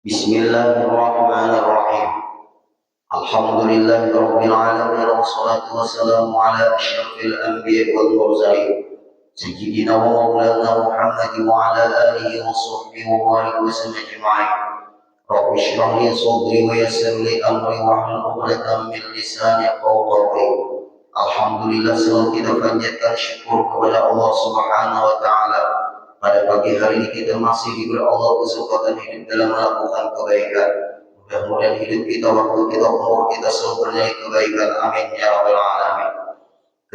Bismillahirrahmanirrahim. Alhamdulillahirabbil alamin wassalatu wassalamu ala asyrafil anbiya'i wal mursalin sayyidina wa maulana Muhammadin wa ala alihi wa sahbihi wa barik wa sallam ajma'in. Rabbi shrah li sadri wa yassir li amri wahlul 'uqdatam min lisani yafqahu qawli. Alhamdulillah, selalu kita panjatkan syukur kepada Allah Subhanahu wa taala. Pada pagi hari ini kita masih diberi Allah kesempatan hidup dalam melakukan kebaikan. Mudah-mudahan hidup kita, waktu kita, umur kita selalu bernilai kebaikan. Amin ya rabbal alamin.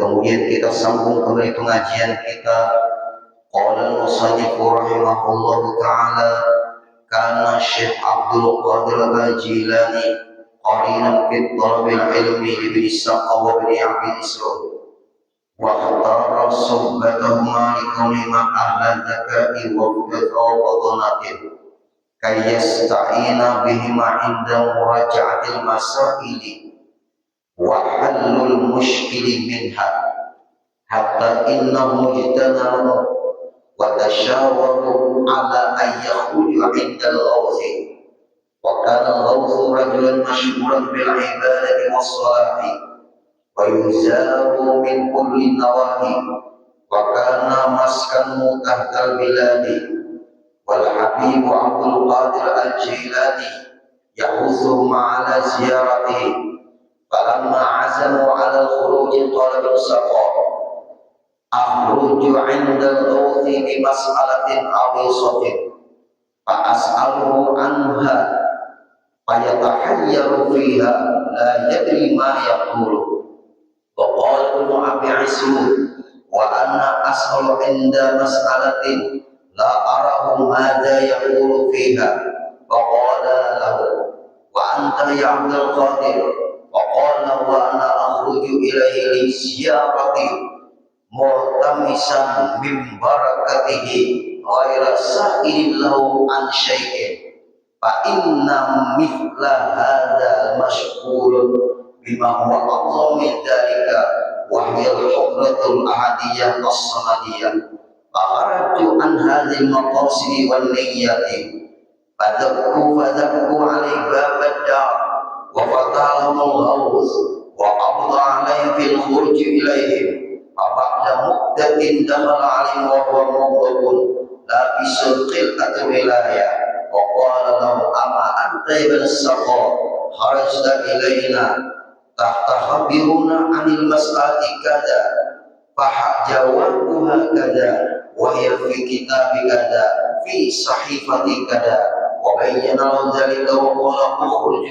Kemudian kita sambung kembali pengajian kita. Qala al-musannif rahimahullah taala, kana Syekh Abdul Qadir Al-Jilani qarinan fi thalabil ilmi ibn Saqaw wa ibn Abi Isra. واختار صحبتهما لكونهما أهل الذكاء وفطنة كي يستعين بهما عند مراجعة المسائل وحل المشكل منها، حتى إنهم اجتمعوا وتشاوروا على أن يخرجوا عند الغوث. وكان الغوث رجلا مشهورا بالعبادة والصلاة ويزار من كل النواحي، وكان مسكنه تحت البلاد. والحبيب عبد القادر الجيلاني يحثهم على زيارته، فلما عزموا على الخروج قال ابن سقاء: أخرج عند الغوث بمسألة عويصة فأسأله عنها فيتحير فيها لا يدري ما يقول. وقال ابن أبي عسود: وأنا أسأل عند مسألة لا أراه ماذا يقول فيها. وقال له: وأنت يا عبد القادر؟ وقال: وأنا أخرج إليه لزيارته ملتمسا من بركته غير سائل له عن شيء، فإن مثل هذا مشغول بما هو أعظم من ذلك، وهي الحضرة الأحدية الصمدية. فخرجت عن هذه المقاصد والنيات، فذكوا علي باب الدار وفتح لهم الغوث وقبض عليهم في الخروج إليهم. فبعد مدة دخل عليهم وهو مغضب لابس قلعة الولاية، وقال لهم: أما أنت يا ابن السقاء خرجت إلينا تخبرون عن المسألة كذا، فجوابها كذا، وهي في كتاب كذا، في صحيفة كذا. وبين له ذلك وقال: اخرج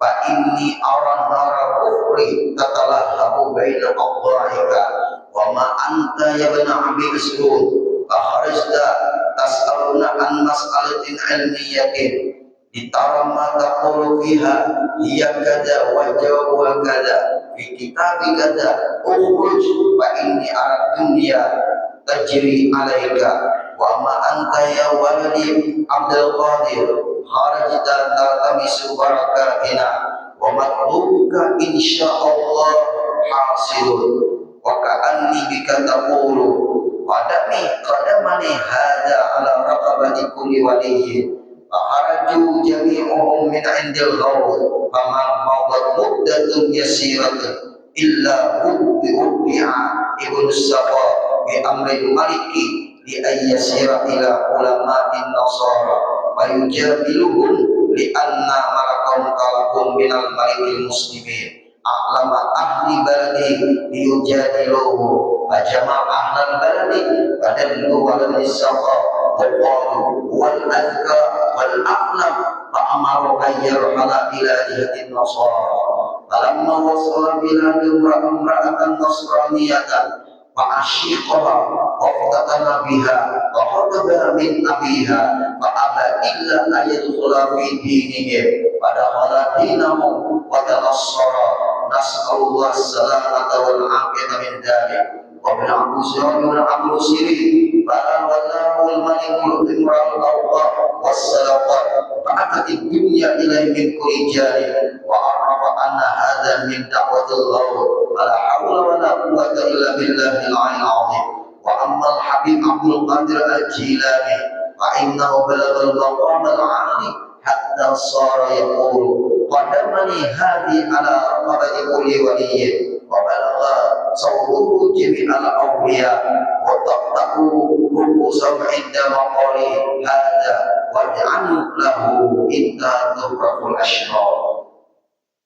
فإني أرى نار الكفر تتلهب بين أضلاعك، وما أنت يا ابن أبي مسعود فخرجت تسألون عن مسألة علمية لترى ما تقول فيها، هي كذا وجوابها كذا في كتاب كذا. اخرج فإني أرى الدنيا تجري عليك. وما أنت يا ولدي عبد القادر خرجت تلتمس بركاتنا، ومطلوبك إن شاء الله حاصل. وكأني بك تقول: قدمني هذا على رقبة كل ولي. فخرجوا جميعهم من عند الغوث، فما مضت مدة يسيرة إلا وُدِّعَ ابن السقاء بأمر الملك لأن يسير إلى علماء النصارى ويجادلهم، لأن ملكهم طلب من الملك المسلمين أعلم أهل بلده ليجادلوه. فجمع أهل البلد فدلوا على ابن السقاء وقالوا: هو الأذكى والأعلم، فأمروا أن يرحل إلى جهة النصارى. فلما وصل بلاد امرأة نصرانية فعشقها وافتتن بها وخطبها من أبيها، فأبى إلا أن يدخل في دينهم، فدخل دينهم وتنصر. نسأل الله السلامة والعافية من ذلك. وابن عبد سيرين فأولاه الملك الإمراء الأوقاف والصدقات، فأتت الدنيا إليه من كل جانب، وعرف أن هذا من دعوة الغور. فلا حول ولا قوة إلا بالله العلي العظيم. وأما الحبيب عبد القادر الجيلاني فإنه بلغ المقام العالي حتى hatta sara yaqulu qadamani hadi ala qabri kulli waliyyin wa balagha sawruhu jami'al awliya wa taqta'u ru'usam inda maqali hadha waj'an lahu inta dhuhrul ashrar.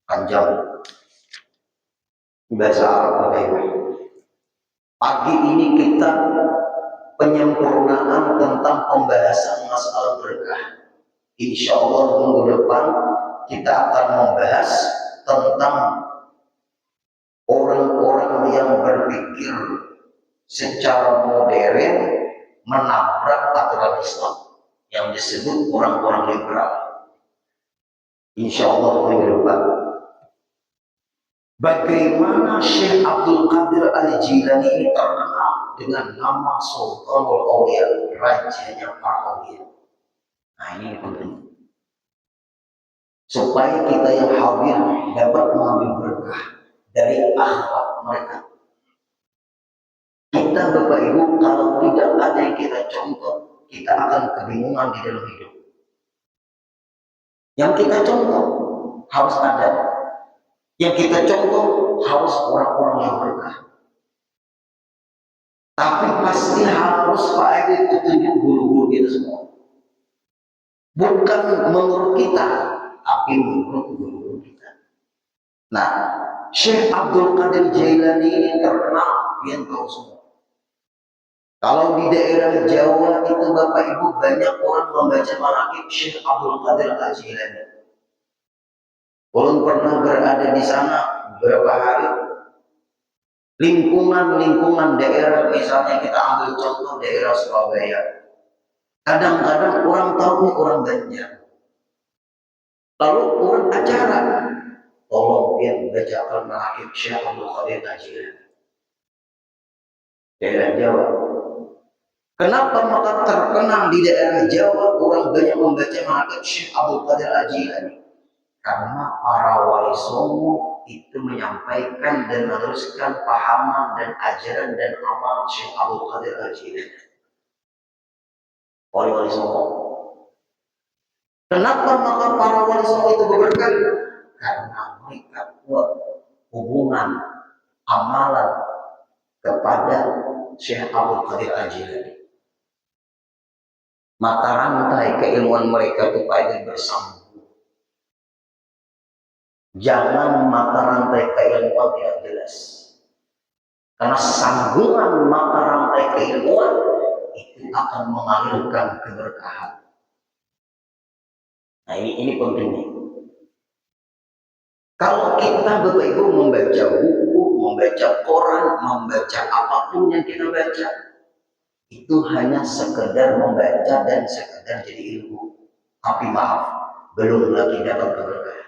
Panjang bahasa Arab. Pagi ini kita penyempurnaan tentang pembahasan masalah berkah. Insya Allah minggu depan kita akan membahas tentang orang-orang yang berpikir secara modern menabrak aturan Islam yang disebut orang-orang liberal. Insya Allah minggu depan. Bagaimana Syekh Abdul Qadir Al-Jilani ini terkenal dengan nama Sultanul Auliya, rajanya para aulia. Nah ini penting. Supaya kita yang hadir dapat mengambil berkah dari akhlak mereka. Kita Bapak Ibu kalau tidak ada yang kita contoh, kita akan kebingungan di dalam hidup. Yang kita contoh harus ada. Yang kita contoh harus orang-orang yang berkah. Tapi pasti harus Pak Edi petunjuk guru-guru kita semua. Bukan menurut kita, tapi menurut guru-guru kita. Nah, Syekh Abdul Qadir Jailani ini terkenal, kalian tahu semua. Kalau di daerah Jawa itu Bapak Ibu banyak orang membaca manaqib Syekh Abdul Qadir Al-Jailani. Belum pernah berada di sana beberapa hari. Lingkungan daerah, misalnya kita ambil contoh daerah Surabaya. Kadang-kadang orang tahu nih orang Banjar. Lalu orang acara, tolong dia bacakan manaqib Syekh Abdul Qadir Al-Jailani. Daerah Jawa. Kenapa maka terkenal di daerah Jawa orang banyak membaca manaqib Syekh Abdul Qadir Al-Jailani? Karena para wali songo itu menyampaikan dan meneruskan pahaman dan ajaran dan amal Syekh Abdul Qadir Al-Jilani. Wali-wali songo. Kenapa maka para wali songo itu berberkah? Karena mereka kuat hubungan amalan kepada Syekh Abdul Qadir Al-Jilani. Mata rantai keilmuan mereka itu pada bersambung. Jangan mata rantai keilmuan tidak jelas. Karena sambungan mata rantai keilmuan itu akan mengalirkan keberkahan. Nah ini pentingnya. Kalau kita Bapak Ibu membaca buku, membaca koran, membaca apapun yang kita baca, itu hanya sekedar membaca dan sekedar jadi ilmu. Tapi maaf, belum lagi dapat keberkahan.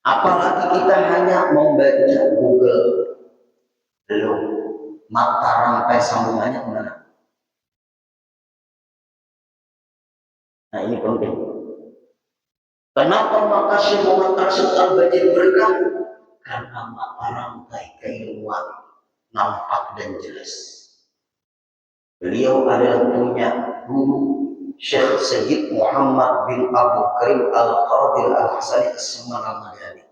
Apalagi kita hanya membaca Google, belum mata rantai sambungannya kemana? Nah ini penting. Kenapa maka Syekh Muhammad Rashid Al-Bajir berkah? Karena mata rantai keilmuan nampak dan jelas. Beliau adalah punya guru Syekh Sayyid Muhammad bin Abdul Karim Al-Qadir Al-Hasani As-Saman Al-Madani.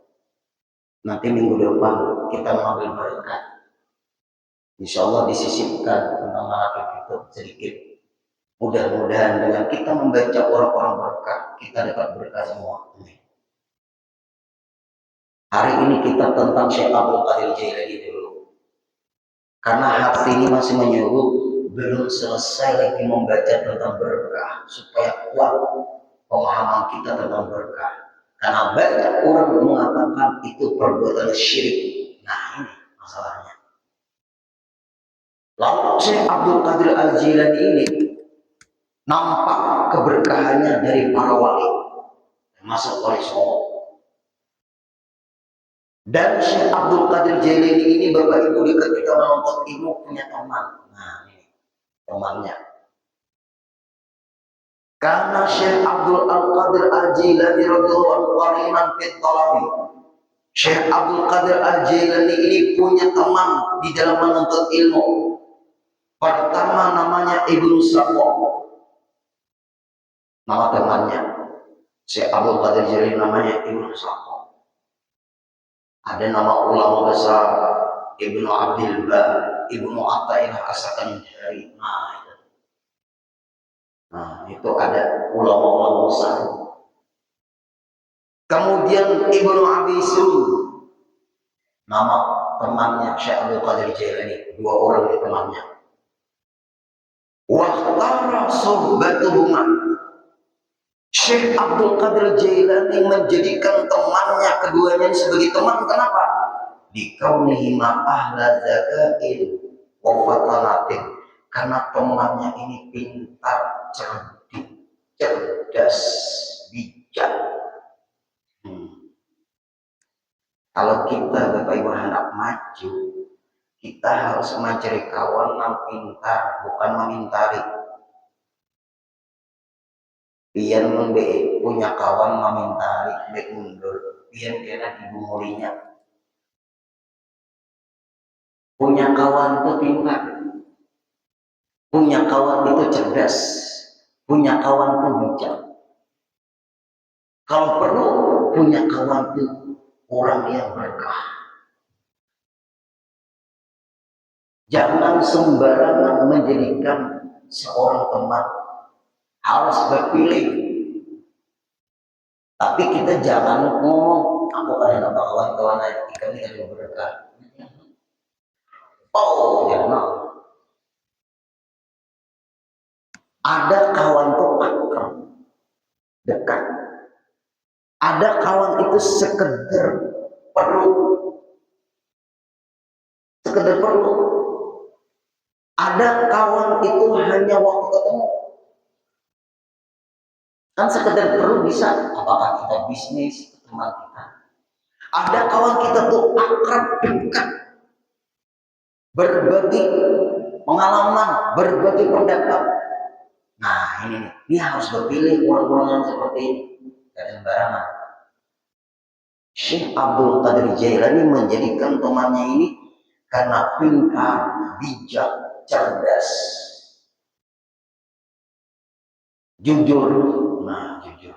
Nanti minggu depan kita mengambil berkah. Insya Allah disisipkan tentang manaqib itu sedikit. Mudah-mudahan dengan kita membaca orang-orang berkah, kita dapat berkah semua. Hari ini kita tentang Syekh Abdul Qadir Jailani dulu. Karena hati ini masih menyuruh, belum selesai lagi membaca tentang berkah supaya kuat pemahaman kita tentang berkah. Karena banyak orang mengatakan itu perbuatan syirik. Nah ini masalahnya. Lalu Syekh Abdul Qadir Al-Jilani ini nampak keberkahannya dari para wali, termasuk wali songo. Dan Syekh Abdul Qadir Jailani ini Bapak Ibu ketika menuntut ilmu punya teman. Nah ini temannya. Karena Syekh Abdul Qadir Al-Jilani radhiyallahu anhu qarinan fit talabi. Syekh Abdul Qadir Al-Jilani ini punya teman di dalam menuntut ilmu. Pertama namanya Ibnu Safwan. Nama temannya Syekh Abdul Qadir Jailani namanya Ibnu Saqo. Ada nama ulama besar Ibnu Abdul Ba, Ibnu Athaillah As-Sakandari. Nah, itu ada ulama-ulama besar. Kemudian Ibnu Abi Sulm, nama temannya Syekh Abdul Qadir Jailani, dua orang di temannya. Wahtara sohbatuhuma, Syekh Abdul Qadir Jailani menjadikan temannya keduanya sebagai teman. Kenapa? Dikaunihima ahla zakain wa fatanatin, karena temannya ini pintar, cerdik, cerdas, bijak. Kalau kita Bapak Ibu hendak maju, kita harus mencari kawan yang pintar, bukan memintari. Pian punya kawan memintari, baik mundur. Pian kena dibungulinya. Punya kawan itu pintar, punya kawan itu cerdas, punya kawan itu bijak. Kalau perlu, punya kawan itu orang yang berkah. Jangan sembarangan menjadikan seorang teman, harus berpilih. Tapi kita jangan ngomong, aku ada nama kawan-kawan ikan ini ada berkah. Oh, jangan. Ada kawan tuh akrab, dekat. Ada kawan itu sekedar perlu. Sekedar perlu. Ada kawan itu hanya waktu ketemu. Kan sekedar perlu bisa, apakah kita bisnis teman kita. Ada kawan kita tuh akrab, dekat, berbagi pengalaman, berbagi pendapat. Nah ini harus berpilih orang-orang yang seperti ini. Tidak sembarangan. Syekh Abdul Qadir Jailani menjadikan temannya ini karena pintar, bijak, cerdas, jujur. Nah jujur.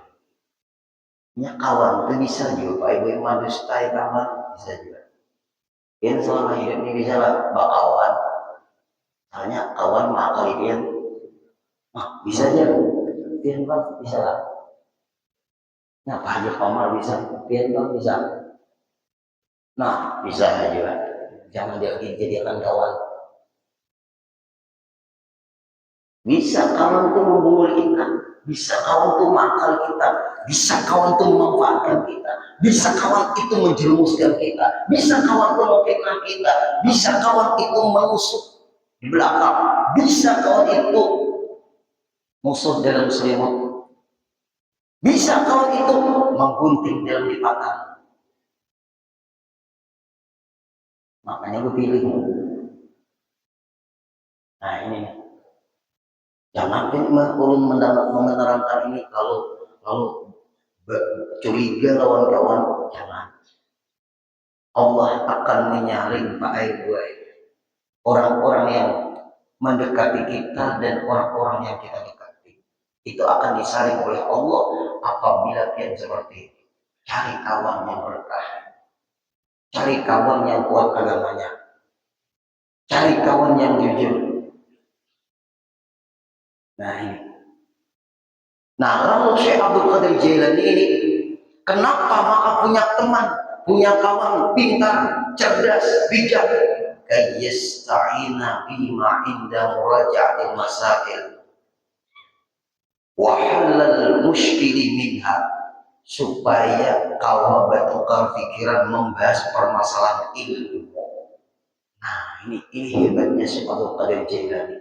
Ya kawan itu bisa juga, Pak Ibu mandustai kawan bisa juga. Yang selama hidup ini bisa lah, kawan. Hanya kawan maka kalian, bisa aja, pian bang bisa lah. Nah Pak Haji Komar bisa, pian bang bisa. Nah bisa aja, jangan dia jadikan kawan. Bisa kawan itu membungul kita, bisa kawan itu makal kita, bisa kawan itu memanfaatkan kita, bisa kawan itu menjerumuskan kita, bisa kawan itu memfitnah kita, bisa kawan itu menusuk di belakang, bisa kawan itu musuh dalam selimut, bisa kawan itu menggunting dalam lipatan. Makanya gue pilih. Nah ini jangan ulun menerangkan ini kalau curiga lawan-lawan, jangan. Allah akan menyaring Pak Ibu orang-orang yang mendekati kita dan orang-orang yang kita dekati. Itu akan disaring oleh Allah apabila dia seperti itu. Cari kawan yang berkah, cari kawan yang kuat agamanya, cari kawan yang jujur. Nah ini. Nah lalu Syekh Abdul Qadir Jailani ini kenapa maka punya teman, punya kawan pintar, cerdas, bijak? Kayyasta'ina bima inda muraja'atil masail wa halal mushkili minha, supaya kawan bertukar pikiran membahas permasalahan ilmu. Nah ini hebatnya Syekh Abdul Qadir Jailani.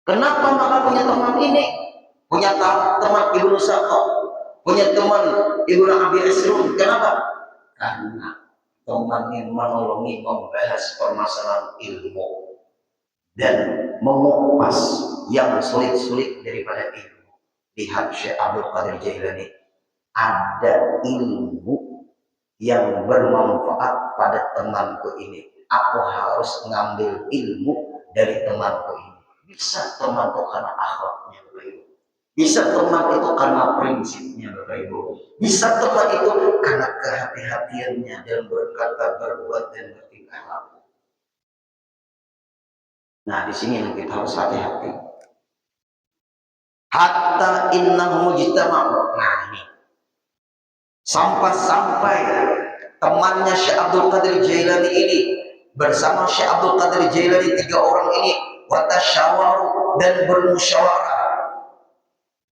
Kenapa maka punya teman ini? Punya teman Ibnu Saqo, punya teman Ibnu Abi Asrum. Kenapa? Karena teman yang menolongi membahas permasalahan ilmu dan mengupas yang sulit-sulit daripada ilmu. Lihat Syekh Abdul Qadir Jailani, ada ilmu yang bermanfaat pada temanku ini. Aku harus ngambil ilmu dari temanku ini. Bisa temanku karena akhlaknya baik. Bisa teman itu karena prinsipnya Bapak Ibu. Bisa teman itu karena kehati-hatiannya dalam berkata, berbuat, dan bertingkah laku. Nah, di sini yang kita harus hati-hati. Hatta innahu mujtama'u. Nah, ini. Sampai-sampai temannya Syekh Abdul Qadir Jailani ini bersama Syekh Abdul Qadir Jailani, 3 orang ini watasyawaru dan bermusyawarah.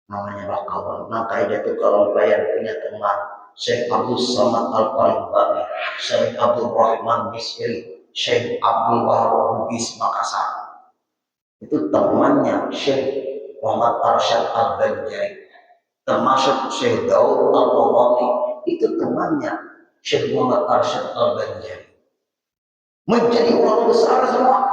Namanya bakawan. Maka dia tuh kalau kalian punya teman Syekh Abdul Samad Al-Qalbani, Syekh Abdul Rahman Misri, Syekh Abdul Wahab Bugis Makassar. Itu temannya Syekh Muhammad Arsyad Al-Banjari, termasuk Syekh Daud Al-Qawami, itu temannya Syekh Muhammad Arsyad Al-Banjari. Menjadi orang besar semua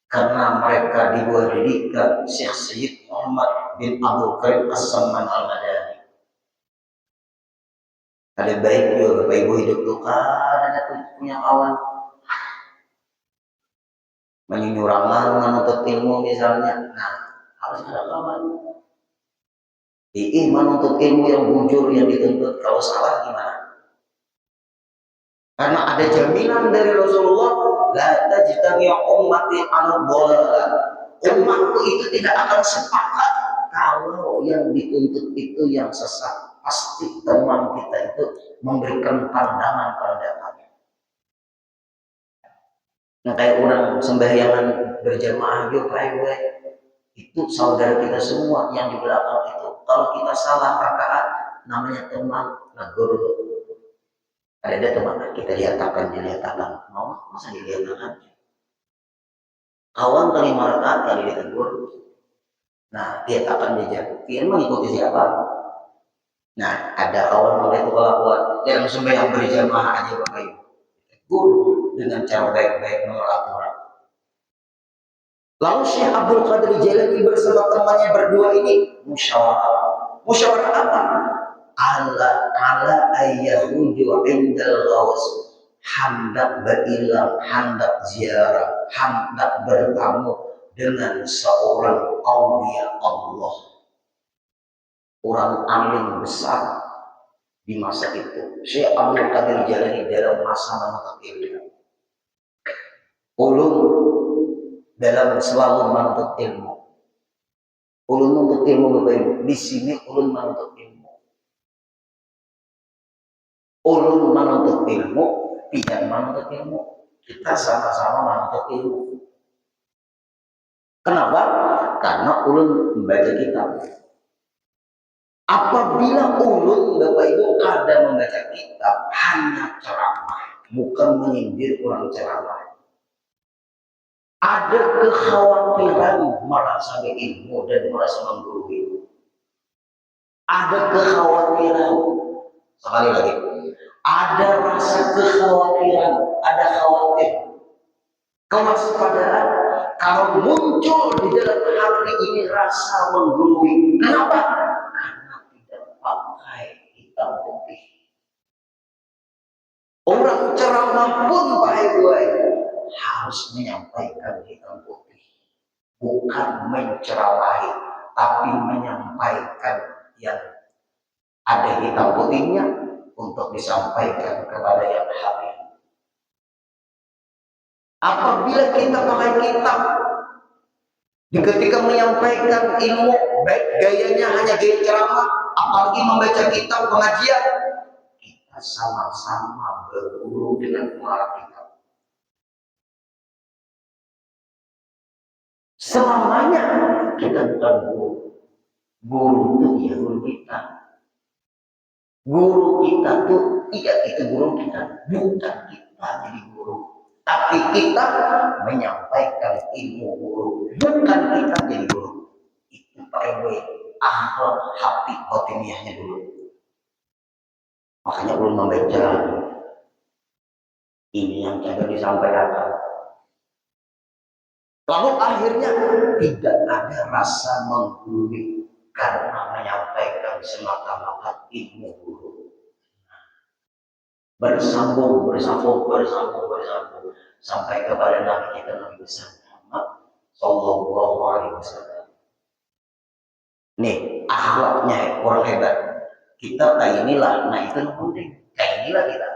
karena mereka di bawah didikan Syekh Sayyid Muhammad bin Abdul Karim As-Samman Al-Madani. Ada baik juga Bapak Ibu hidup tuh kan ada punya kawan menyurangan menuntut ilmu misalnya. Nah, harus ada kawan. Menuntut ilmu yang bujur yang dituntut, kalau salah gimana? Karena ada jaminan dari Rasulullah, la tajtami ummati ala dhalal. Umatku itu tidak akan sepakat kalau yang dituntut itu yang sesat. Pasti teman kita itu memberikan pandangan-pandangan. Nah, kayak orang sembahyangan berjamaah yuk itu saudara kita semua yang di belakang itu. Kalau kita salah rakaat, namanya teman negur. Ada teman kita dilihatkan, mau masa dilihatkan? Kawan kali rakaat kali ditegur. Nah, dia akan dijatuh. Dia mengikuti siapa? Nah, ada kawan mulai itu kelakuan yang sembahyang berjamaah aja Bapak Ibu. Tegur dengan cara baik-baik menurut aturan. Lalu Syekh Abdul Qadir Jailani bersama temannya berdua ini musyawarah. Musyawarah apa? Ala ayyahuju indal ghaus. Hendak berilang, hendak ziarah, hendak bertamu dengan seorang aulia Allah. Orang alim besar di masa itu. Syekh Abdul Qadir Jailani dalam masa menuntut ilmu. Ulum dalam selalu menuntut ilmu. Ulun menuntut ilmu Bapak Ibu. Di sini ulun menuntut ilmu. Ulun menuntut ilmu, tidak menuntut ilmu. Kita sama-sama menuntut ilmu. Kenapa? Karena ulun membaca kitab. Apabila ulun Bapak Ibu ada membaca kitab hanya ceramah, bukan menyindir orang ceramah. Ada kekhawatiran merasa berilmu dan merasa menggurui. Ada kekhawatiran, sekali lagi, ada rasa kekhawatiran, ada khawatir, kewaspadaan. Kalau muncul di dalam hati ini rasa menggurui, kenapa? Karena tidak pakai hitam putih. Orang ceramah pun baik-baik harus menyampaikan hitam putih, bukan menceramahi, tapi menyampaikan yang ada hitam putihnya untuk disampaikan kepada yang hadir. Apabila kita pakai kitab, ketika menyampaikan ilmu, baik gayanya hanya gaya ceramah, apalagi membaca kitab pengajian, kita sama-sama berguru dengan pengarang kitab. Selamanya kita bukan guru. Guru itu ya guru kita. Guru kita tuh tidak itu guru kita, bukan kita jadi guru. Tapi kita menyampaikan ilmu guru, bukan kita jadi guru. Itu Pak Ibu, akhlak hati batiniahnya dulu. Makanya belum membaca ini yang saya disampaikan. Lalu akhirnya tidak ada rasa menggurui karena menyampaikan semata-mata ilmu guru. Bersambung sampai kepada Nabi kita Nabi besar Muhammad Sallallahu Alaihi Wasallam. Nih, akhlaknya orang hebat. Kita kayak inilah, nah itu yang penting. Kayak inilah kita.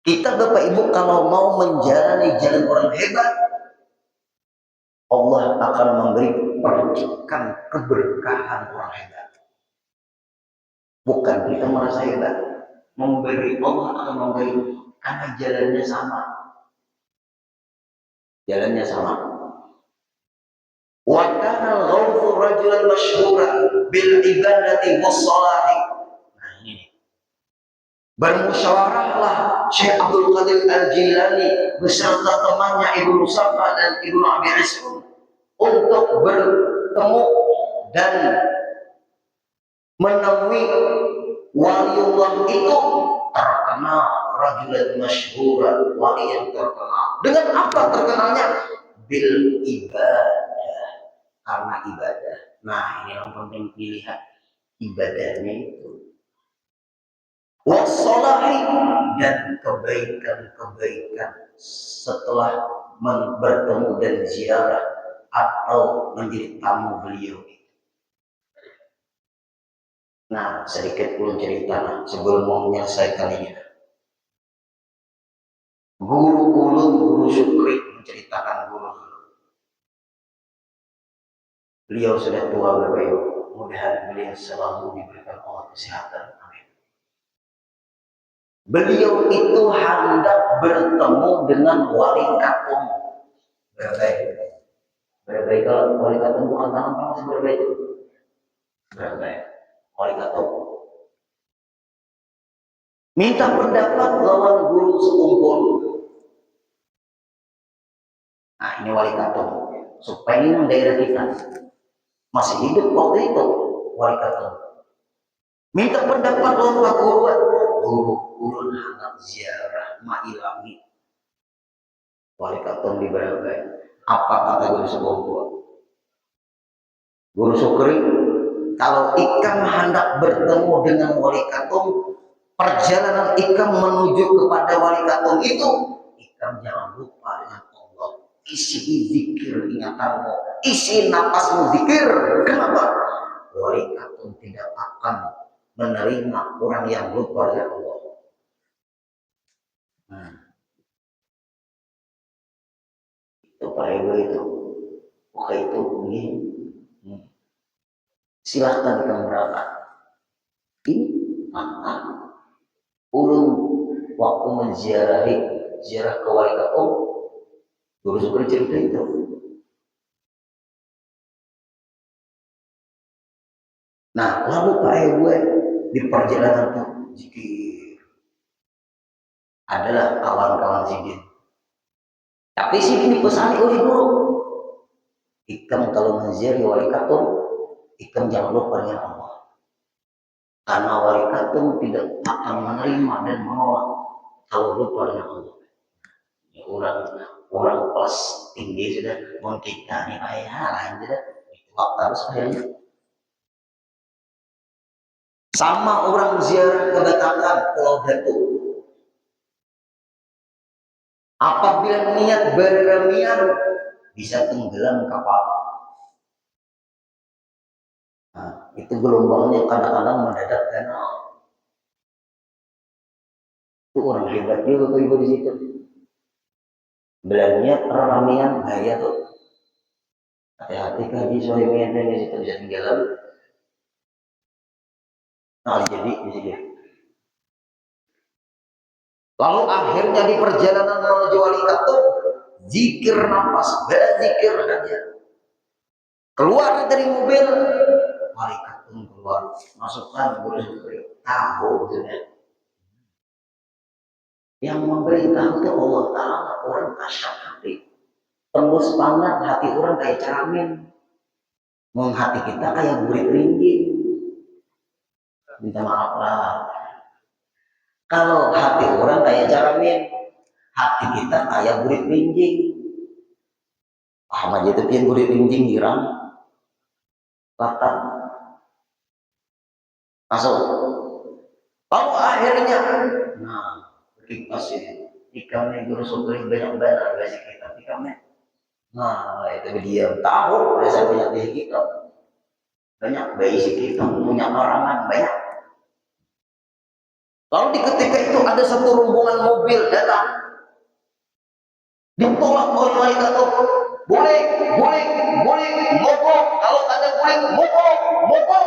Kita Bapak Ibu kalau mau menjalani jalan orang hebat, Allah akan memberi percikan keberkahan orang hebat. Bukan kita merasa hebat. Allah akan memberi karena jalannya sama. Jalannya sama. Wa kana al-ghawthu rajulan masyhura bil ibadati was salati. Nah ini. Bermusyawarahlah Syekh Abdul Qadir Al-Jilani beserta temannya Ibnu Safa dan Ibnu Abi Isfun untuk bertemu dan menemui waliullah itu terkenal, rajulan masyhura, wali yang terkenal. Dengan apa terkenalnya? Bil ibadah, karena ibadah. Nah ini yang penting dilihat ibadahnya itu. Wassalahi, dan kebaikan-kebaikan setelah bertemu dan ziarah atau menjadi tamu beliau. Nah, sedikit pun cerita sebelum mau menyelesaikan ini. Guru ulun, guru Syukri menceritakan guru. Beliau sudah tua Bapak Ibu. Mudah-mudahan beliau selalu diberikan Allah kesehatan. Amin. Beliau itu hendak bertemu dengan wali katung. Berbaik kalau wali katung bukan tangan masih berbaik. Berbaik. Wali katung. Minta pendapat lawan guru sekumpul. Nah ini wali katung. Supaya ini daerah kita masih hidup waktu itu wali katung. Minta pendapat lawan Pak Guru. Guru ulun hendak ziarah mailangi. Wali katung di Berbagai. Apa kata guru sekumpul? Guru Syukri, kalau ikam hendak bertemu dengan wali katung, perjalanan ikam menuju kepada wali katung itu, ikam jangan lupa dengan Allah. Isi zikir ingatanmu, isi napasmu zikir. Kenapa? Wali katung tidak akan menerima orang yang lupa dengan Allah. Itu Pak Ego itu. Oke itu begini. Silahkan kita berangkat. Ini maka ulun waktu ziarah ke wali katung, guru Syukri cerita itu. Nah lalu Pak Ego di perjalanan itu zikir. Adalah kawan-kawan zikir. Tapi sini dipesani oleh guru. Ikam kalau menziarahi wali katung, ikam jangan lupa dengan Allah. Karena wali katung tidak akan menerima dan menolak kalau lupa dengan Allah. Ya, orang kelas tinggi sudah kita nih ayah lain sudah waktu harus akhirnya. Sama orang ziarah ke Batangan, Pulau Datu. Apabila niat berremian bisa tenggelam kapal. Nah, itu gelombangnya kadang-kadang mendadak danau. Itu orang hebat juga Ibu di situ. Belanja peramian bahaya tuh. Hati-hati kan di soalnya di situ bisa tenggelam. Nah jadi di sini. Lalu akhirnya di perjalanan menuju wali katung, zikir nafas, berzikir saja. Keluar dari mobil, wali katung keluar, masukkan guru Syukri, tahu gitu. Yang memberitahu itu Allah Ta'ala, orang kasar hati. Tembus pangat hati orang kayak cermin. Hati kita kayak burit ringgit. Minta maaf lah. Kalau hati orang kayak cermin, hati kita kayak burit ringgit. Paham aja itu pian burit ringgit girang. Batak. Masuk. Lalu akhirnya, nah, kipas ini. Ikamnya guru Syukri banyak-banyak basic kita. Ikamnya. Nah, itu dia tahu biasa punya dia kita. banyak bayi kita punya larangan banyak. Lalu di ketika itu ada satu rombongan mobil datang, ditolak oleh malaikat Allah. Boleh, mogok. Kalau ada boleh, mogok.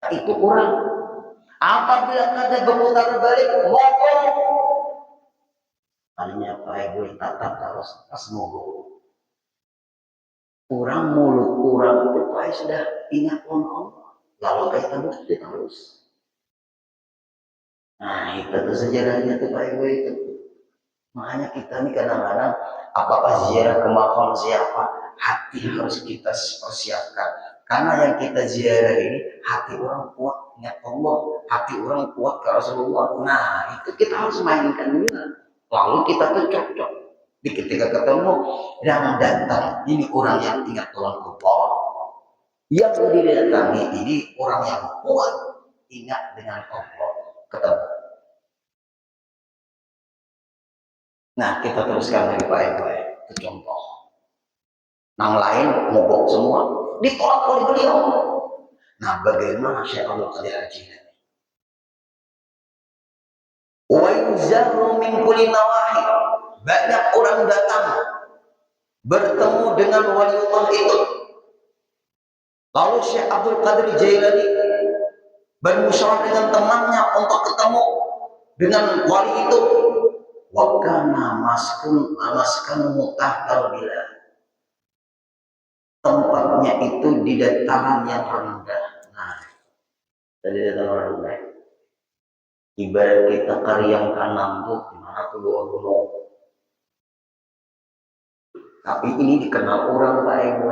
Itu kurang. Apabila ada berputar balik, mogok. Palingnya apa boleh tatap terus pas mogok. Kurang mulut, kurang itu sudah ingat Allah. Lalu kita bukti terus. Nah itu tuh sejarahnya tuh Pak Ibu itu. Makanya kita nih kadang-kadang apakah ziarah ke makam siapa, hati harus kita persiapkan. Karena yang kita ziarah ini hati orang kuat ingat Allah, hati orang kuat ke Rasulullah. Nah itu kita harus mainkan dulu. Lalu kita tuh cocok. Di ketika ketemu yang datang ini orang yang ingat Tuhan Allah, yang didatangi ini orang yang kuat ingat dengan Allah. Ketemu. Nah kita teruskan lagi baik-baik. Itu contoh. Yang lain mogok semua ditolak oleh beliau. Nah bagaimana Syekh Abdul Qadir Al-Jilani? Wa yuzarru min kulli nawahi. Banyak orang datang bertemu dengan waliullah itu. Lalu Syekh Abdul Qadir Jailani bermusyawarah dengan temannya untuk ketemu dengan wali itu. Wa kana maskan mutahhar bila. Tempatnya itu di dataran yang rendah. Nah, dari dataran rendah. Ibarat kita Karyang Kanam tuh gimana tuh gunung. Tapi ini dikenal orang baik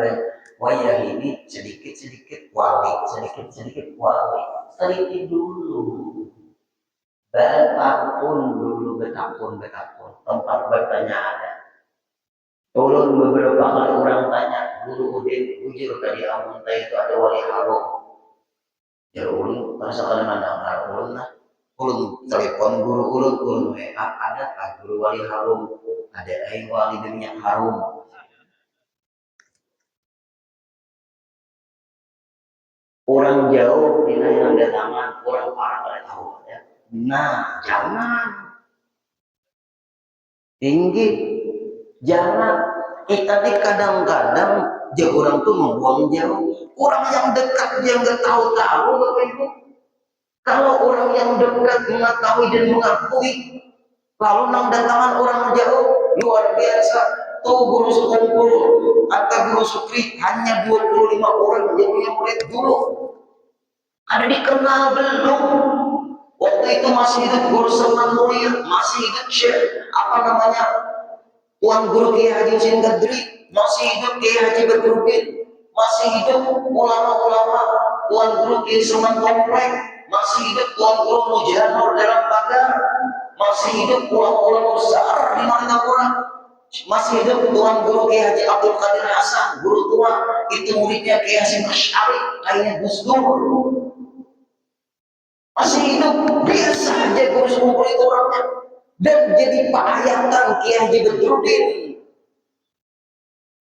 wayah ini sedikit wali, sedikit wali. Sedikit dulu. Betapun tempat bertanya ada. Ulun beberapa kali orang tanya, Guru Udin, ujur tadi amun itu ada wali harum. Ya ulun rasakan mana ulun lah. Ulun telepon guru ulun WA, ada kan guru wali harum, ada wali minyak harum. Orang jauh dina yang datangan, orang parah pada tahu ya. Nah, jangan tinggi, jangan. Tadi kadang-kadang dia orang tuh membuang jauh. Orang yang dekat dia nggak tahu Bapak Ibu. Kalau orang yang dekat mengetahui dan mengakui, lalu nang datangan orang jauh luar biasa. Tuh guru sekumpul atau guru sukri hanya 25 orang yang punya murid dulu. Ada dikenal belum? Waktu itu masih hidup Guru Salman Mulia, masih hidup Syekh Tuan Guru Kiai Haji Husin Gadri, masih hidup Kiai Haji Badruddin, masih hidup ulama-ulama Tuan Guru Kiai Salman Komplek, masih hidup Tuan Guru Mujanur dalam Pagar, masih hidup ulama-ulama besar di Martapura, masih hidup Tuan Guru Kiai Haji Abdul Qadir Hasan, guru tua, itu muridnya Kiai Hasim Asy'ari, kayaknya Gus Dur. Masih hidup, biasa aja guru sekumpul itu orangnya. Dan jadi pahayatan Kiai Haji Badruddin.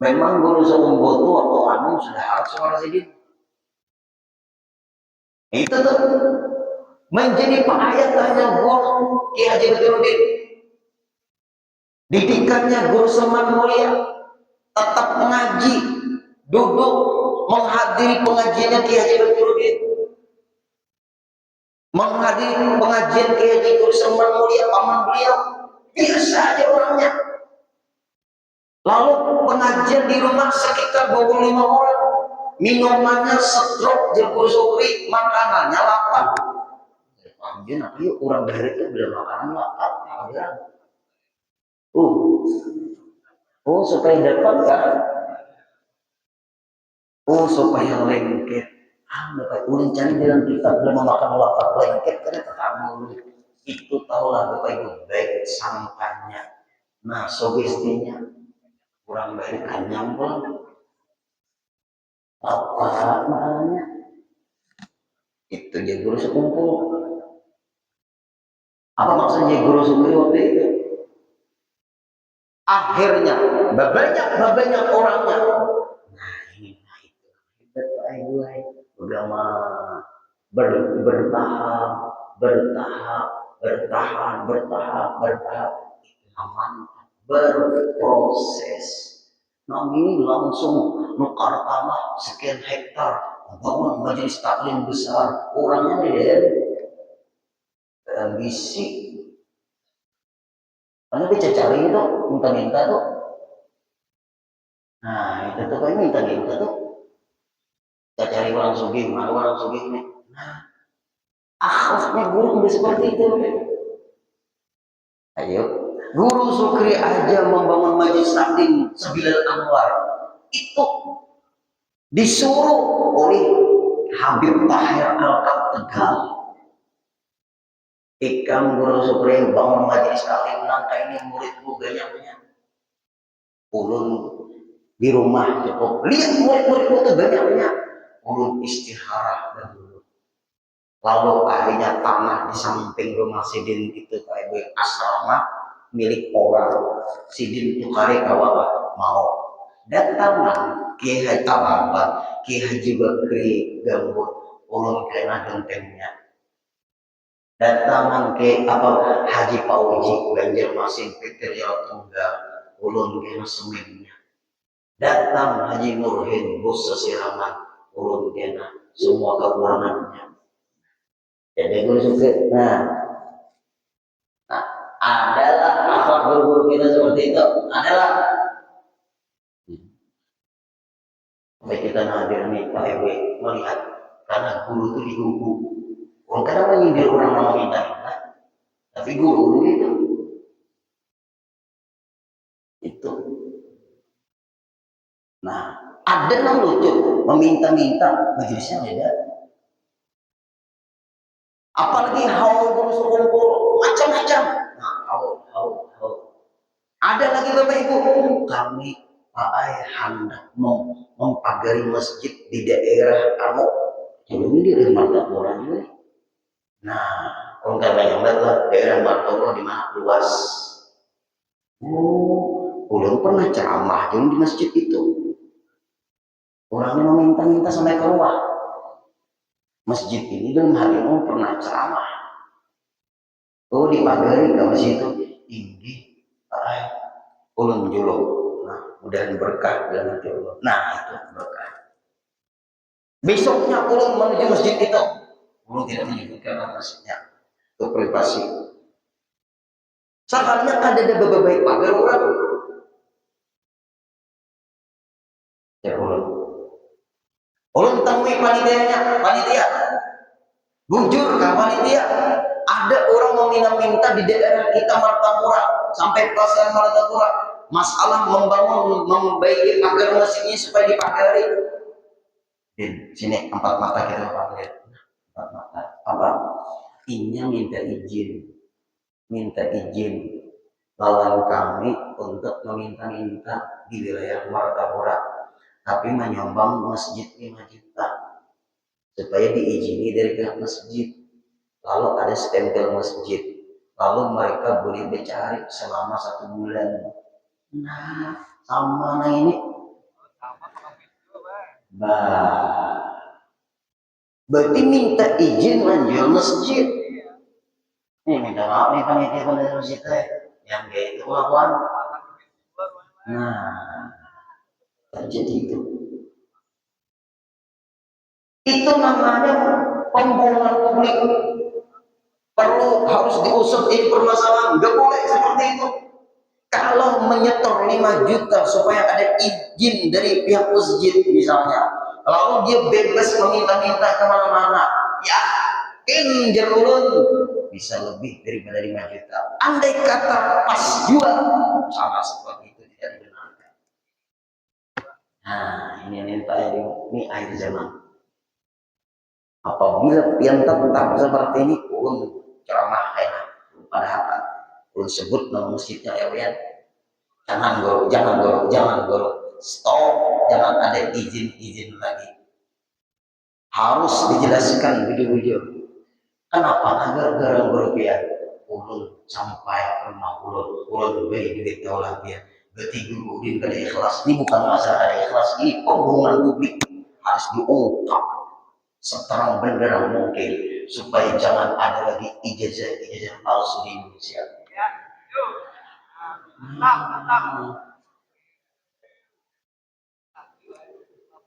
Memang guru sekumpul itu waktu anu sudah harus suara sedikit. Itu tuh menjadi pahayatannya guru Kiai Haji Badruddin. Didikannya Guru Salman Mulia, tetap mengaji, duduk menghadiri pengajiannya Kiai Haji Badruddin. Menghadiri pengajian Kiai Haji Guru Salman Mulia, paman beliau, biasa aja orangnya. Lalu pengajian di rumah sekitar 25 orang, minumannya setruk Guru Sukri, makanannya lapar. Anjir, tapi orang dari itu bila makanan lapar, ya. Supaya dapat kan? Supaya lengket. Bapak ulun cari dalam kitab belum makan lapar lengket karena kamu itu tahulah Bapak Ibu baik sampannya. Nah sugestinya kurang baik kanyang pun apa makanya itu dia guru sekumpul. Apa maksudnya guru sekumpul waktu itu? Akhirnya banyak orangnya. Nah ini gue agama bertahap, bertahap, aman, berproses. Nah ini langsung nukar tanah sekian hektar, bangun majelis taklim besar, orangnya dia ambisi. Karena dia cari itu, minta-minta tuh. Nah itu tuh kayak minta-minta tuh. Kita cari orang sugih, mana orang sugih nih. Nah, akhlaknya guru udah seperti itu. Ayo, Guru Sukri aja membangun majelis taklim Sabilal Anwar. Itu disuruh oleh Habib Tahir Alkaf Tegal. Ikam Guru Sukri bangun majelis taklim nangka ini muridku banyaknya. Ulun di rumah cukup lihat murid-muridku tuh banyaknya. Ulun istihara dahulu. Lalu akhirnya tanah di samping rumah Sidin itu kayak asrama milik orang. Sidin itu kari kawawa mau datang Kiai Haji Abang, Kiai Haji Bakri Gambut, ulun kena gentengnya. Datangan ke Haji Pauji Banjarmasin Peterial Tunggal, ulun kena semennya. Datang Haji Nurhin Bos Sesiraman, ulun kena semua kekurangannya. Jadi guru suka. Nah, adalah akhlak guru-guru kita seperti itu. Adalah. Sampai kita hadir nih Pak RW melihat karena guru itu digugu. Orang kadang menyindir orang mau minta, tapi guru itu. Nah, ada yang lucu meminta-minta majelisnya beda. Apalagi haul guru sekumpul macam-macam. Nah, haul. Ada lagi Bapak Ibu, kami Pak Ayah hendak mempagari masjid di daerah kamu. Jadi ini di Martapura juga. Nah, kalau nggak banyak banget daerah Martapura di mana luas. Ulun pernah ceramah di masjid itu. Orangnya meminta-minta sampai keluar. Masjid ini dalam hari ini pernah ceramah. Dipagari ke masjid itu tinggi, ulun julung. Nah, mudah berkah dalam hati Allah. Nah, itu berkah. Besoknya ulun menuju masjid itu. Ulun tidak menyebutkan masjidnya. Itu privasi. Sahabatnya ada beberapa pagar orang. Ya ulun temui panitia. Bujur ke panitia. Ada orang meminta di daerah kita Martapura sampai perasaan Martapura masalah membaiki pagar masjidnya supaya dipagari. Sini 4 mata kita panggil. 4 mata. Apa? Inya minta izin lawan kami untuk meminta-minta di wilayah Martapura, tapi menyumbang masjid 5 juta supaya diizini dari pihak masjid. Lalu ada stempel masjid, lalu mereka boleh mencari selama 1 bulan. Nah, sama ini berarti minta izin menjual masjid. Ini minta maaf nih panitia masjid yang kayak itu lawan. Nah, terjadi itu. Itu namanya pembohongan publik. Harus diusut ini permasalahan. Nggak boleh seperti itu. Kalau menyetor 5 juta supaya ada izin dari pihak masjid misalnya, lalu dia bebas meminta-minta kemana-mana, yakin jerulun bisa lebih daripada 5 juta. Andai kata pas jual, sama seperti itu tidak dibenarkan. Nah, ini akhir zaman. Apabila yang tetap seperti ini, ceramah padahal ulun sebut nama masjidnya ya. Jangan guru, stop, jangan ada izin lagi. Harus dijelaskan video-video. Kenapa? Gara-gara berupiah ulun sampai ke rumah ulun beri duit taulah dia. Berarti guru din kada ikhlas. Ini bukan masalah ada ikhlas, ini pembohongan publik. harus diungkap seterang benderang mungkin supaya jangan ada lagi ijazah palsu di Indonesia.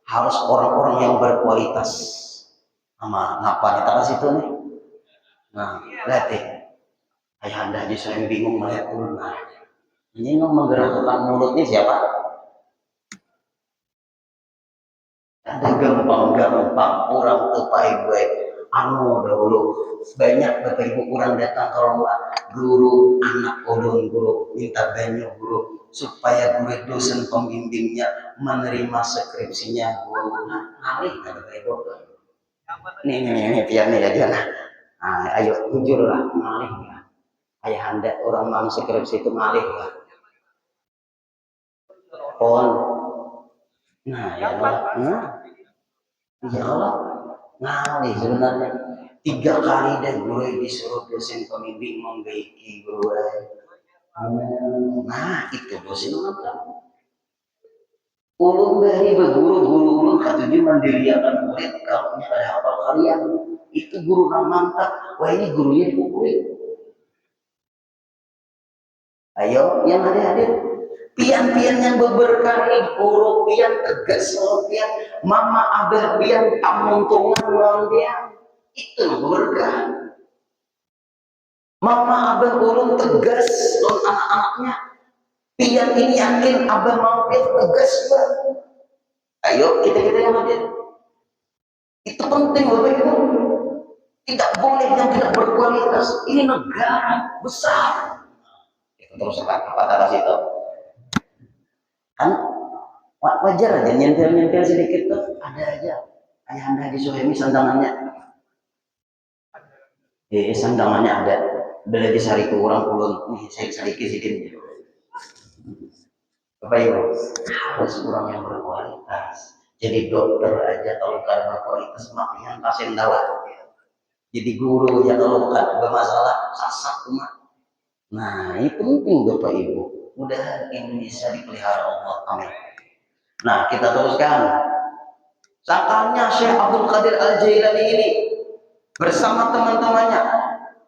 Harus orang-orang yang berkualitas. Sama ngapa kita kasih itu nih? Nah, lihat deh. Ayahanda aja saya bingung melihat ulama. Ini menggerakkan mulutnya siapa? Ada gampang-gampang orang tuh Pak Ibu. Anu dahulu banyak Bapak Ibu orang datang ke rumah guru anak ulun guru minta banyu guru supaya guru dosen pembimbingnya menerima skripsinya guru. Nah, alih ada Bapak Ibu. Nih pian nih ya dia. Nah, ayo jujur lah ngalih ya. Ayahanda orang mau skripsi itu ngalih lah. Pon. Nah, ya Allah. Ya Allah. Ngalih sebenarnya. 3 kali deh guru disuruh dosen pembimbing membaiki guru. Nah, itu dosen apa? Ulun dari berguru ulun katuju mandiriakan murid kalau punya ada hafal kalian. Itu guru yang mantap. Wah ini gurunya dipukuli. Ayo yang hadir pian-pian yang berberkah guru pian tegas pian mama abah pian tamuntungan lawan pian itu berberkah. Mama abah ulun tegas lawan anak-anaknya. Pian ini yakin abah mau pian tegas bang. Ayo kita yang hadir. Itu penting Bapak Ibu. Tidak boleh yang tidak berkualitas. Ini negara besar. Terus apa atas itu kan wajar aja nyentil sedikit tuh ada aja ayahanda di Suhemi sandangannya sandangannya ada beli di sari kurang pulun nih saya sedikit Bapak Ibu harus orang yang berkualitas jadi dokter aja kalau bukan berkualitas makanya pasien dawat jadi guru ya kalau bukan bermasalah sasak umat. Nah, ini penting Bapak Ibu. Mudah Indonesia dipelihara Allah. Amin. Nah, kita teruskan. Sakarnya Syekh Abdul Qadir Al-Jailani ini bersama teman-temannya.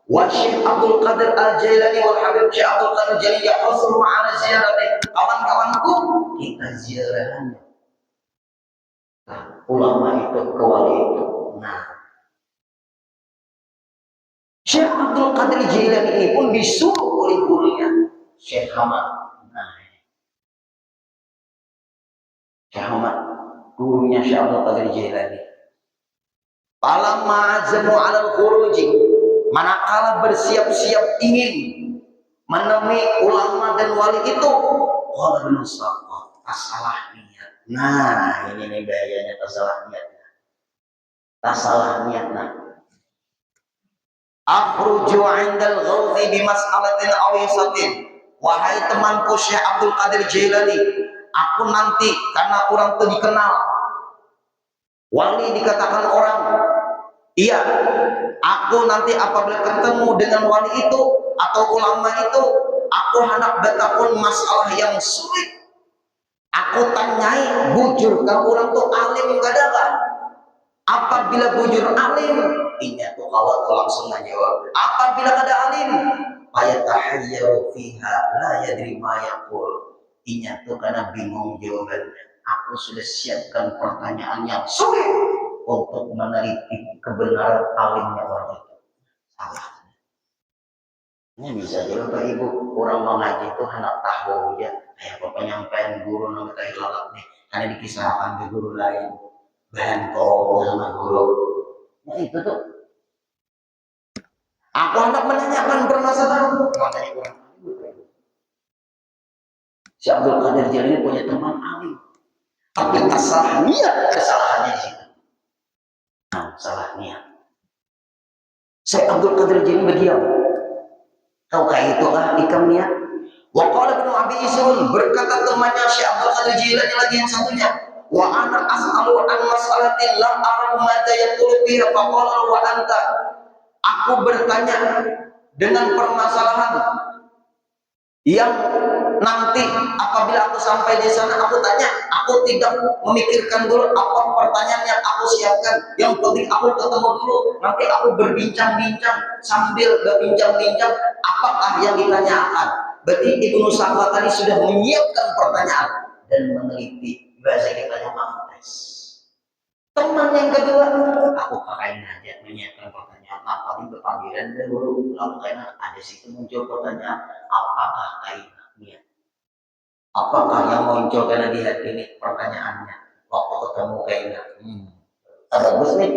Wa Syekh Abdul Qadir Al-Jailani wal Habib Syekh Abdul Qadir Jailani yahsul ma'ana ziarati. Kawan-kawanku, kita ziarahnya. Nah, ulama itu, kewali itu. Nah, Syekh Abdul Qadir Jailani ini pun disuruh oleh gurunya Syekh Hamad. Nah, Syekh Hamad, gurunya Syekh Abdul Qadir Jailani. Falamma azamu 'alal khuruji, manakala bersiap-siap ingin menemui ulama dan wali itu, qala nusaqqa, salah niat. Nah, ini nih bahayanya salah niat. Salah niat nah. Akhruju 'indal ghawzi bi mas'alatin awisatin. Wahai temanku Syekh Abdul Qadir Jailani, aku nanti karena orang itu dikenal. Wali dikatakan orang. Iya, aku nanti apabila ketemu dengan wali itu atau ulama itu, aku hendak bertakun masalah yang sulit. Aku tanyai bujur kalau orang itu alim enggak ada. Apabila bujur alim, ini tuh kawat langsung menjawab. Apabila ada alim, ayatahayyaru fiha la yadri ma yaqul. Ini tuh karena bingung jawabannya. Aku sudah siapkan pertanyaan yang sulit untuk meneliti kebenaran alimnya orang itu. Salah. Ini bisa jadi Bapak Ibu orang mengaji itu hendak tahu ya. Kayak penyampaian guru nang kita lalat nih. Karena dikisahkan ke guru lain. Bentol sama guru. Nah itu tuh. Aku hendak menanyakan permasalahan. Makanya kurang. Si Abdul Qadir Jailani punya teman alim. Tapi salah niat kesalahannya di situ. Nah, salah niat. Syekh Abdul Qadir Jailani berdiam. Tahukah itu ikam niat? Wa qala Ibnu Abi Isrun, berkata temannya Syekh Abdul Qadir Jailani lagi yang satunya. Wa ana as'alu an mas'alatin la ara madza yaqulu fiha fa qala wa anta. Aku bertanya dengan permasalahan yang nanti apabila aku sampai di sana, aku tanya, aku tidak memikirkan dulu apa pertanyaan yang aku siapkan. Yang penting aku ketemu dulu, nanti aku berbincang-bincang sambil berbincang-bincang apakah yang ditanyakan. Berarti Ibnu Sa'labah tadi sudah menyiapkan pertanyaan dan meneliti, bahasa kita mantes. Teman yang kedua, aku pakai aja menyiapkan pertanyaan apa di panggilan dulu, lalu karena ada situ muncul pertanyaan, apakah kainnya? Apakah yang muncul karena di hati ini pertanyaannya waktu ketemu kainnya? Bagus nih.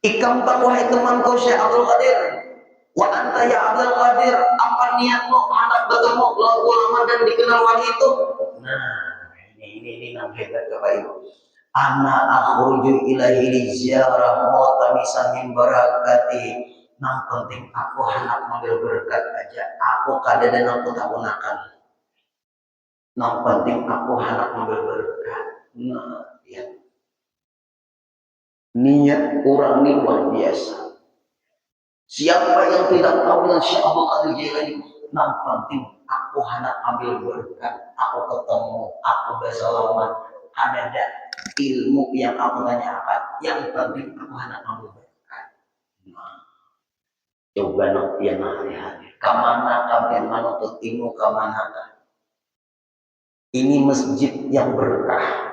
Ikam tak wahai temanku Syekh Abdul Qadir. Wa anta ya Abdul Qadir, apa niatmu hendak bertemu ulama dan dikenal wali itu? Nah, ini yang hebat Bapak Ibu. Ana akhruju ilahi li ziarah mutamisan min barakati. Nang penting aku hendak mengambil berkat aja. Aku kada dan aku tak gunakan. Nang penting aku hendak mengambil berkat. Nah, ya. Niat orang ini luar biasa. Siapa yang tidak tahu dengan Syekh Abdul Qadir Jailani, nang penting aku hendak ambil berkat, aku ketemu, aku bersalaman, ada ilmu yang aku tanyakan, yang penting aku hendak ambil berkat. Nah, coba nanti yang hari-hari, kamana kalian menuntut ilmu kamana? Ini masjid yang berkah.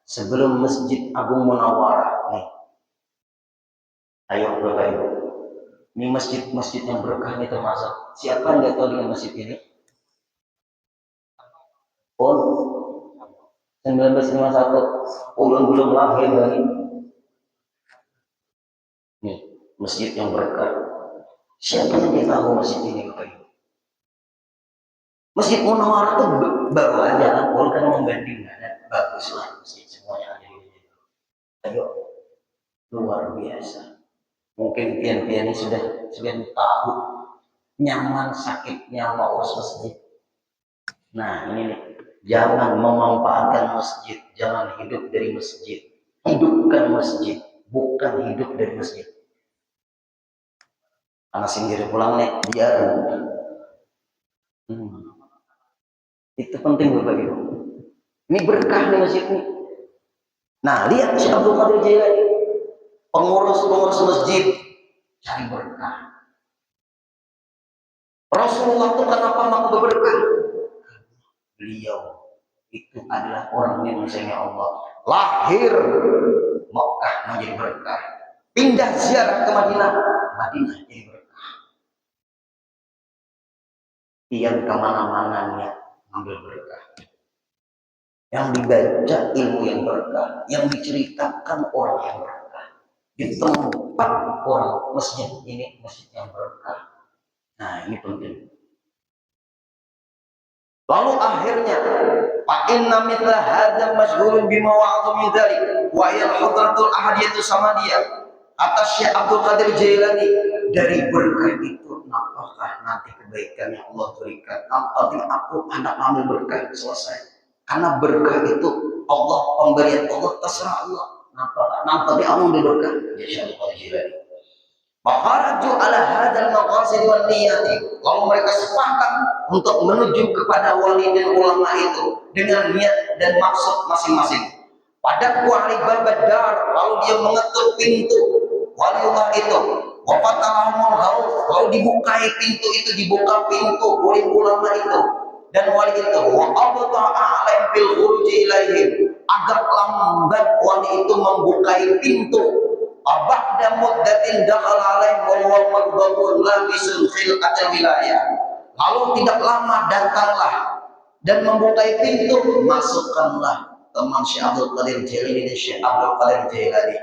Sebelum Masjid Agung Munawwarah nih, ayo Bapak Ibu. Ini masjid-masjid yang berkah ini termasuk. Siapa yang nggak tahu dengan masjid ini? Oh, 1951. Ulun belum lahir dari nih masjid yang berkah. Siapa yang nggak tahu masjid ini Bapak Ibu? Masjid Munawwarah itu baru aja kan, kan membandingkan bagus lah masjid semuanya ada di situ. Ayo, luar biasa. Mungkin pian-pian ini sudah tahu nyaman sakitnya mengurus masjid. Nah ini nih, jangan memanfaatkan masjid, jangan hidup dari masjid. Hidupkan masjid, bukan hidup dari masjid. Anak sendiri pulang nih, biar itu penting Bapak Ibu. Ini berkah nih masjid nih. Nah lihat Syekh Abdul Qadir Jailani, pengurus masjid cari berkah. Rasulullah itu kenapa mau berberkah? Beliau itu adalah orang yang menyayangi Allah. Lahir Mekah menjadi berkah. Pindah ziarah ke Madinah jadi berkah. Pian kemana-mana niat ambil berkah. Yang dibaca ilmu yang berkah, yang diceritakan orang yang berkah. Di tempat orang masjid ini masjid yang berkah. Nah ini penting. Lalu akhirnya fa inna mithla hadzal masyghulun bima wa'adhu min dzalik wa hiya hadratul ahadiyatu samadiyah. Atas Syekh Abdul Qadir Jailani, dari berkah itu apakah nanti kebaikan yang Allah berikan? Nanti aku hendak ambil berkah selesai. Karena berkah itu Allah, pemberian Allah, terserah Allah. Nanti aku ambil berkah ya Syekh Abdul Qadir Jailani. Maharaju ala hadal maqasid wal niyati. Lalu mereka sepakat untuk menuju kepada wali dan ulama itu dengan niat dan maksud masing-masing. Pada kuali Badar, lalu dia mengetuk pintu waliullah itu. Wafatalahumul haus, lalu dibukai pintu itu, dibuka pintu oleh ulama itu dan wali itu. Wa abta'a alaihim fil khuruji ilaihim, agak lambat wali itu membukai pintu. Ba'da muddatin dakhala alaihim wa huwa madbatun labisul khilqatal wilayah. Lalu tidak lama datanglah dan membukai pintu, masukkanlah teman Syekh Abdul Qadir Jailani dan Syekh Abdul Qadir Jailani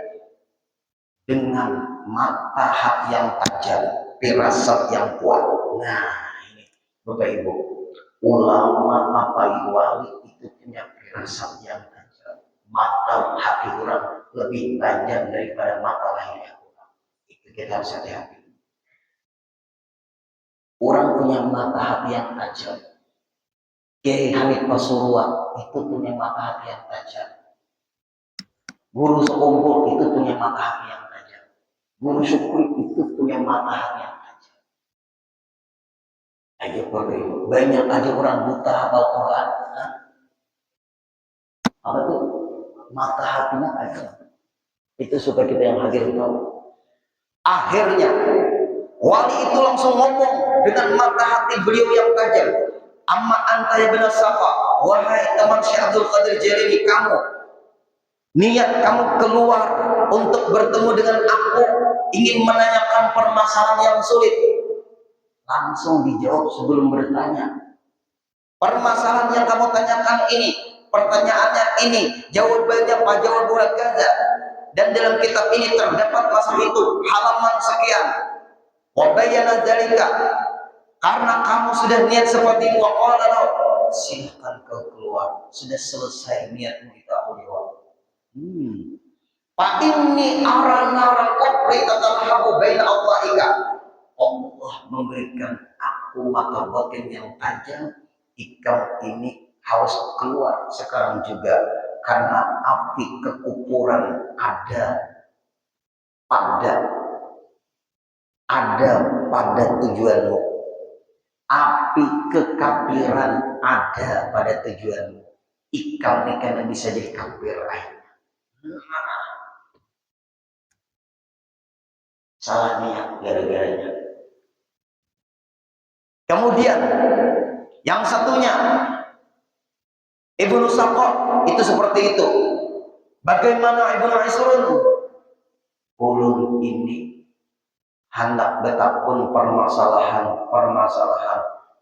dengan mata hati yang tajam, firasat yang kuat. Nah ini Bapak Ibu, ulama apa wali itu punya firasat yang tajam, mata hati orang lebih tajam daripada mata lahirnya orang. Itu kita harus hati-hati. Orang punya mata hati yang tajam. Kiai Hamid Pasuruan itu punya mata hati yang tajam. Guru Sekompol itu punya mata hati yang tajam. Guru Syukri itu punya mata hati yang tajam. Aja banyak aja orang buta hafal Quran. Apa tuh? Mata hatinya aja. Itu supaya kita yang hadir tahu. Akhirnya wali itu langsung ngomong dengan mata hati beliau yang tajam. Amma anta ya bin Safa, wahai teman Syekh Abdul Qadir Jailani, kamu niat kamu keluar untuk bertemu dengan aku, ingin menanyakan permasalahan yang sulit. Langsung dijawab sebelum bertanya. Permasalahan yang kamu tanyakan ini, pertanyaannya ini, jawabannya apa? Jawabannya gaza. Dan dalam kitab ini terdapat masalah itu halaman sekian. Wabayana dalika, karena kamu sudah niat seperti itu, silahkan kau keluar. Sudah selesai niatmu itu, aku jawab. Pak ini arah-arah kopri tatalhabu baina Allahika. Allah memberikan aku mata batin yang tajam. Ikam ini harus keluar sekarang juga, karena api kekufuran ada pada tujuanmu. Api kekafiran ada pada tujuanmu. Ikam ini karena bisa jadi kafir lain. Salah niat gara-garanya. Kemudian yang satunya Ibnu Saqqa itu seperti itu. Bagaimana Ibnu Isrun? Ulun ini hendak betapun permasalahan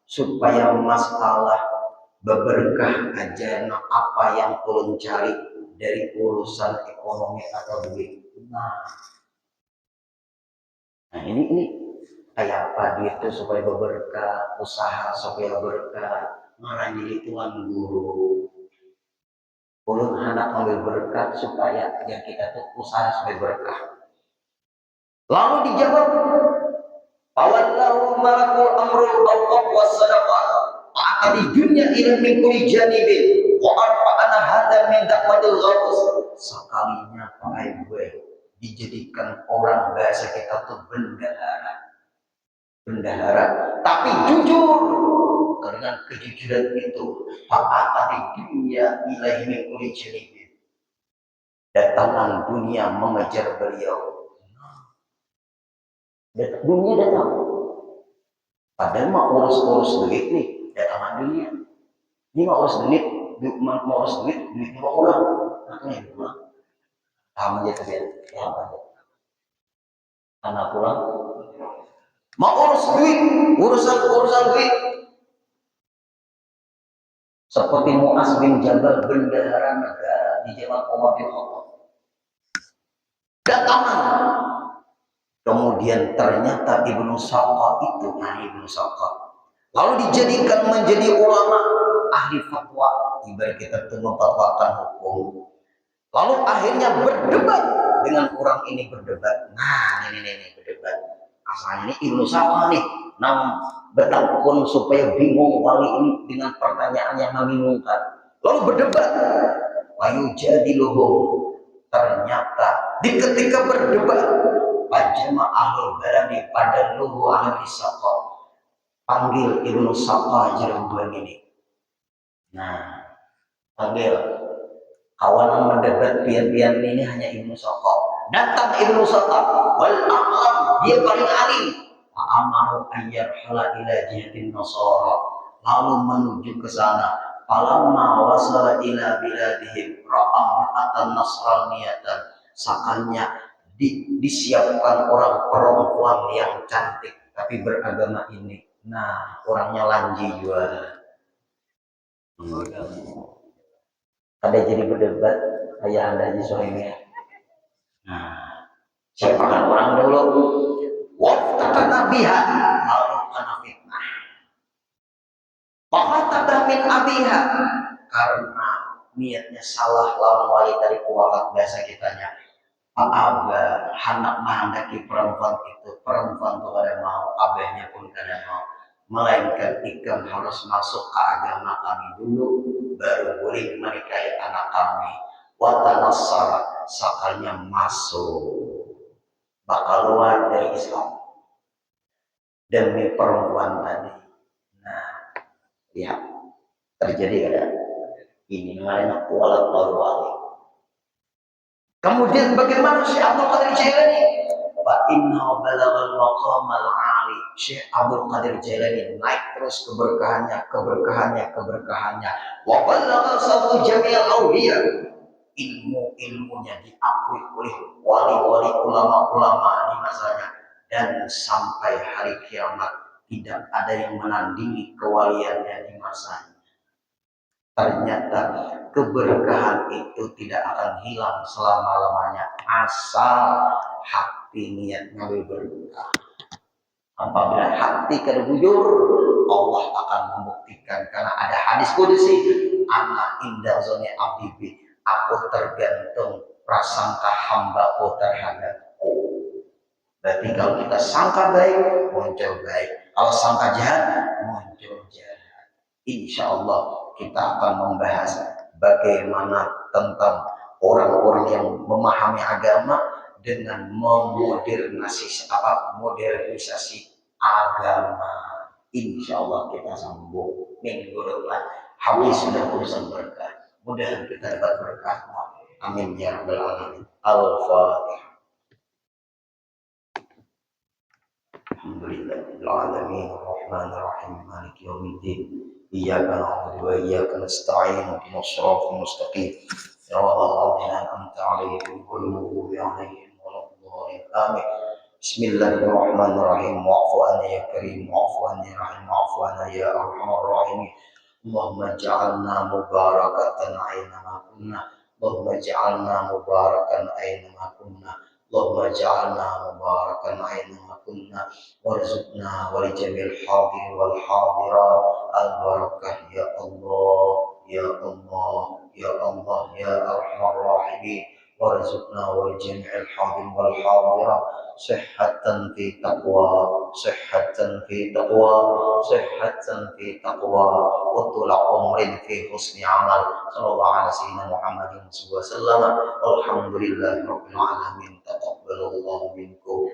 supaya masalah beberkah aja apa yang ulun cari dari urusan ekonomi atau duit. Nah ini kayak apa duit itu supaya berkah, usaha supaya berkah, malah jadi tuan guru. Ulun hendak ambil berkah supaya yang kita tuh usaha supaya berkah. Lalu dijawab, "Awallahu malakul amrul awqaf was sadaqah, a'tadi dunya ila min kulli janibin, wa arfa'ana hadha min da'watil ghaus." Sekalinya pakai gue dijadikan orang bahasa kita tuh bendahara, tapi jujur. Dengan kejujuran itu, a'tadi dunya ila min kulli janibin, datangan dunia mengejar beliau. Dunia datang. Padahal mau urus duit nih, datangan dunia. Ini mau urus duit mau orang. Makanya pulang. Paham aja tuh ya. Anak pulang. Mau urus duit, urusan duit. Seperti Mu'az bin Jabal, bendahara negara di zaman Umar bin Khattab. Datangan. Kemudian ternyata Ibnu Saqqa itu, Ibnu Saqqa lalu dijadikan menjadi ulama ahli fatwa, ibarat kita tuh memfatwakan hukum. Lalu akhirnya berdebat dengan orang ini berdebat. Nah ini berdebat. Asalnya ini Ibnu Saqqa nih, betakun supaya bingung wali ini dengan pertanyaan yang membingungkan. Lalu berdebat. Wayu jadiluhum. Ternyata di ketika berdebat, Pajama ahlul baladi pada luhu ahli Saqqa, panggil Ibnu Saqqa jerembuan ini. Nah, panggil kawan mendebat pian-pian ini hanya Ibnu Saqqa. Datang Ibnu Saqqa, wal aqlam, dia paling alim. Amaru ayyarhala ila jihatin nasara, lalu menuju ke sana. Falamma wasala ila biladihim ra'amra'atan nasraniyatan, sakannya disiapkan orang perempuan yang cantik tapi beragama ini. Nah, orangnya lanji jual. Ada jadi berdebat kayak Anda di Sohimi. Nah, siapakan orang dulu? Waftatan biha, lalu kena fitnah. Fahatabah min abiha, karena niatnya salah lawan wali tadi kualat bahasa kitanya. Abah hendak menghendaki perempuan itu, perempuan itu kada mau, abahnya pun kada mau, melainkan ikam harus masuk ke agama kami dulu, baru boleh menikahi anak kami. Watanassara, sakalnya masuk, bakal keluar dari Islam demi perempuan tadi. Ya, terjadi ada ini namanya kualat wali. Kemudian bagaimana Syekh Abdul Qadir Jailani? Fa inna balagal maqamal ali. Syekh Abdul Qadir Jailani naik terus keberkahannya. Wa balagal satu jami'al auliya. Ilmunya diakui oleh wali-wali ulama-ulama di masanya, dan sampai hari kiamat tidak ada yang menandingi kewaliannya di masanya. Ternyata keberkahan itu tidak akan hilang selama-lamanya asal hati niatnya berkah. Apabila hati terbujur, Allah akan membuktikan, karena ada hadis qudsi, ana inda zoni abdi, aku tergantung prasangka hambaku terhadapku. Berarti kalau kita sangka baik, muncul baik. Kalau sangka jahat, muncul jahat. Insya Allah kita akan membahas bagaimana tentang orang-orang yang memahami agama dengan modernisasi agama. Insya Allah kita sambung minggu depan. Habis sudah urusan berkah. Mudah kita dapat berkah. Amin ya rabbal alamin. Al-Fatihah. Alhamdulillahirabbil alamin. Arrahmanir rahim. Maliki yaumiddin. Iyyaka na'budu wa iyyaka nasta'in. Ihdinas siratal mustaqim. Siratal ladzina an'amta 'alaihim ghairil maghdubi 'alaihim waladdallin. Amin. Bismillahirrahmanirrahim. Wa'fu anna ya karim, wa'fu anna ya rahim, wa'fu anna ya arhamar rahimin. Allahumma ja'alna mubarakatan aina ma kunna. Allahumma ja'alna mubarakan aina ma kunna. Allahumma ja'alna mubarakan aina ma kunna. Warzuqna wa li jamil hadirin wal hadirat al barakah ya Allah, ya Allah, ya Allah, ya arhamar rahimin. Warzuqna wa li jamil hadirin wal hadirat sihhatan fi taqwa, sihhatan fi taqwa, sihhatan fi taqwa, wa tula umrin fi husni amal. Sallallahu alaihi wasallam Muhammadin sallallahu alaihi wasallam. Alhamdulillahirabbil alamin. Taqabbalallahu minkum